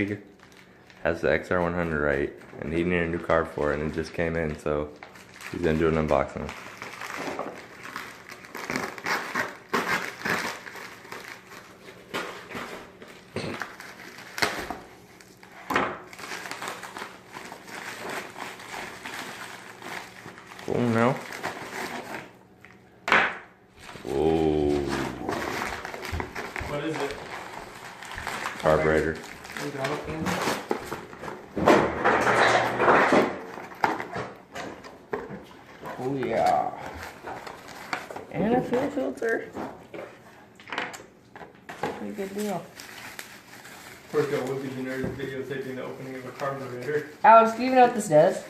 rig has the XR100 right, and he needed a new carb for it, and it just came in, so he's gonna do an unboxing. Cool now. Whoa. What is it? Carburetor. Oh yeah. And a fuel filter. Pretty good deal. Porco would be videotaping the opening of a carburetor. Alex, do you even know what this does?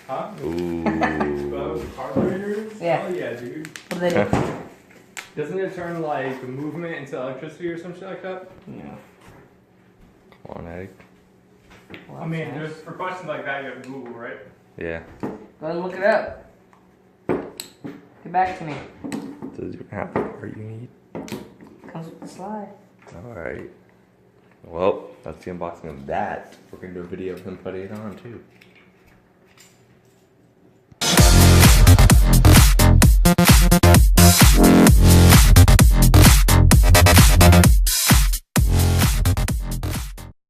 Huh? Ooh. Carburetors? Yeah. Oh yeah, dude. What do they do? Doesn't it turn like movement into electricity or some shit like that? No. Come on, Eddie. Well, I mean, nice. there's for questions like that you have to Google, right? Yeah. Go ahead and look it up. Get back to me. Does you have the part you need? Comes with the slide. Alright. Well, that's the unboxing of that. We're gonna do a video of him putting it on too.